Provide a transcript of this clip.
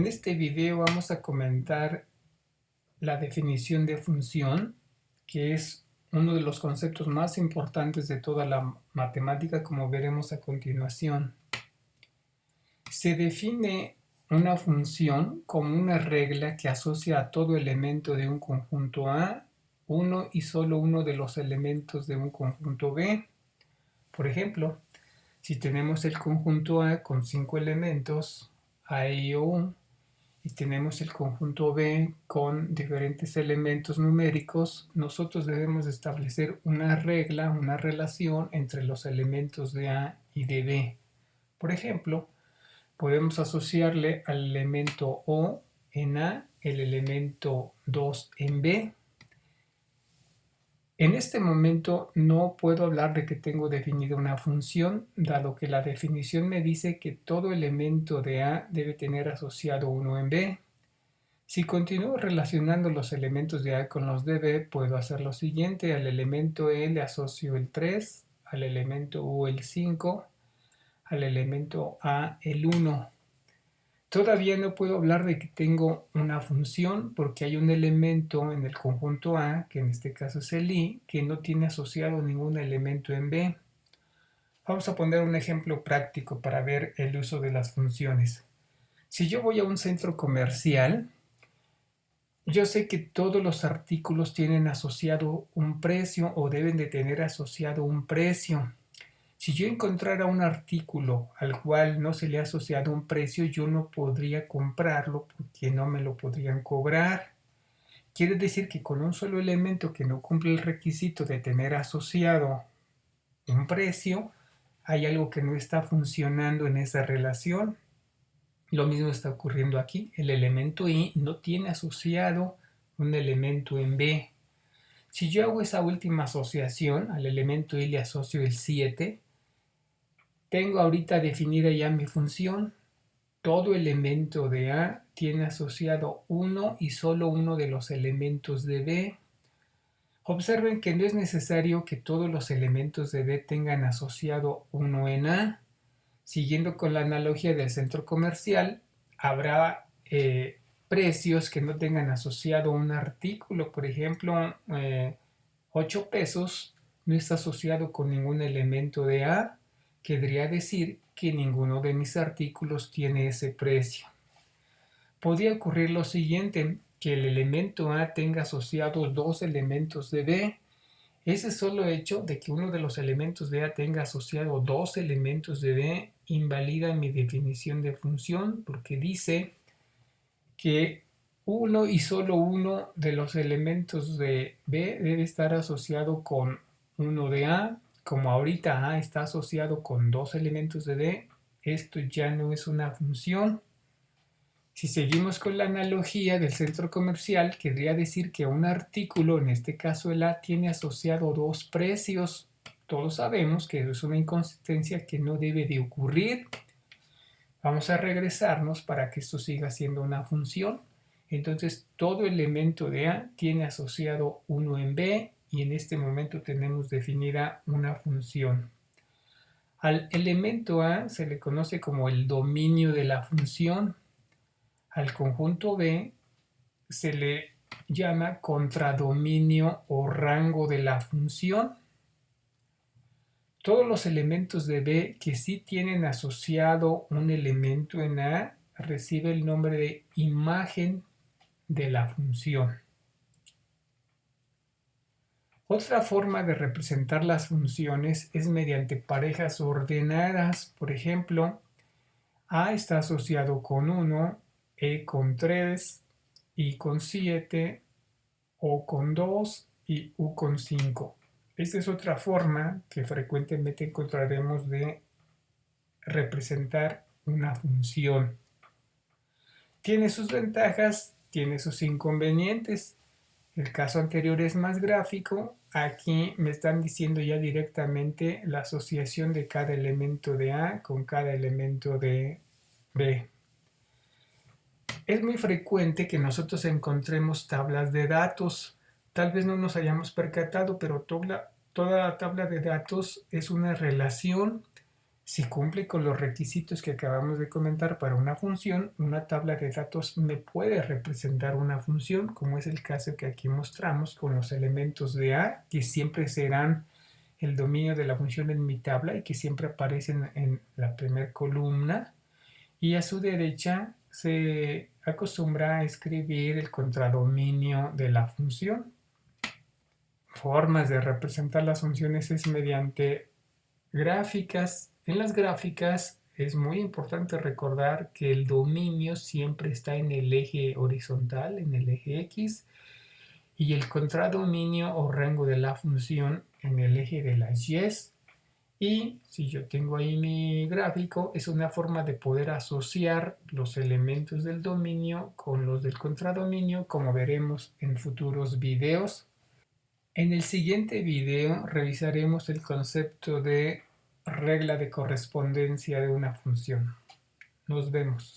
En este video vamos a comentar la definición de función, que es uno de los conceptos más importantes de toda la matemática, como veremos a continuación. Se define una función como una regla que asocia a todo elemento de un conjunto A, uno y solo uno de los elementos de un conjunto B. Por ejemplo, si tenemos el conjunto A con 5 elementos, A, E, I, O, U, y tenemos el conjunto B con diferentes elementos numéricos, nosotros debemos establecer una regla, una relación entre los elementos de A y de B. Por ejemplo, podemos asociarle al elemento O en A el elemento 2 en B. En este momento no puedo hablar de que tengo definida una función, dado que la definición me dice que todo elemento de A debe tener asociado uno en B. Si continúo relacionando los elementos de A con los de B, puedo hacer lo siguiente. Al elemento E le asocio el 3, al elemento U el 5, al elemento A el 1. Todavía no puedo hablar de que tengo una función porque hay un elemento en el conjunto A, que en este caso es el I, que no tiene asociado ningún elemento en B. Vamos a poner un ejemplo práctico para ver el uso de las funciones. Si yo voy a un centro comercial, yo sé que todos los artículos tienen asociado un precio o deben de tener asociado un precio. Si yo encontrara un artículo al cual no se le ha asociado un precio, yo no podría comprarlo porque no me lo podrían cobrar. Quiere decir que con un solo elemento que no cumple el requisito de tener asociado un precio, hay algo que no está funcionando en esa relación. Lo mismo está ocurriendo aquí. El elemento I no tiene asociado un elemento en B. Si yo hago esa última asociación, al elemento I le asocio el 7, tengo ahorita definida ya mi función. Todo elemento de A tiene asociado uno y solo uno de los elementos de B. Observen que no es necesario que todos los elementos de B tengan asociado uno en A. Siguiendo con la analogía del centro comercial, habrá precios que no tengan asociado un artículo. Por ejemplo, 8 pesos no está asociado con ningún elemento de A. Querría decir que ninguno de mis artículos tiene ese precio. Podría ocurrir lo siguiente, que el elemento A tenga asociados dos elementos de B. Ese solo hecho de que uno de los elementos de A tenga asociado dos elementos de B invalida mi definición de función, porque dice que uno y solo uno de los elementos de B debe estar asociado con uno de A. Como ahorita A está asociado con dos elementos de B, esto ya no es una función. Si seguimos con la analogía del centro comercial, querría decir que un artículo, en este caso el A, tiene asociado dos precios. Todos sabemos que eso es una inconsistencia que no debe de ocurrir. Vamos a regresarnos para que esto siga siendo una función. Entonces, todo elemento de A tiene asociado uno en B y en este momento tenemos definida una función. Al elemento A se le conoce como el dominio de la función. Al conjunto B se le llama contradominio o rango de la función. Todos los elementos de B que sí tienen asociado un elemento en A recibe el nombre de imagen de la función. Otra forma de representar las funciones es mediante parejas ordenadas. Por ejemplo, A está asociado con 1, E con 3, I con 7, O con 2 y U con 5. Esta es otra forma que frecuentemente encontraremos de representar una función. Tiene sus ventajas, tiene sus inconvenientes. El caso anterior es más gráfico. Aquí me están diciendo ya directamente la asociación de cada elemento de A con cada elemento de B. Es muy frecuente que nosotros encontremos tablas de datos. Tal vez no nos hayamos percatado, pero toda tabla de datos es una relación. Si cumple con los requisitos que acabamos de comentar para una función, una tabla de datos me puede representar una función, como es el caso que aquí mostramos con los elementos de A, que siempre serán el dominio de la función en mi tabla y que siempre aparecen en la primera columna. Y a su derecha se acostumbra a escribir el contradominio de la función. Formas de representar las funciones es mediante gráficas. En las gráficas es muy importante recordar que el dominio siempre está en el eje horizontal, en el eje X, y el contradominio o rango de la función en el eje de las Y. Y si yo tengo ahí mi gráfico, es una forma de poder asociar los elementos del dominio con los del contradominio, como veremos en futuros videos. En el siguiente video revisaremos el concepto de regla de correspondencia de una función. Nos vemos.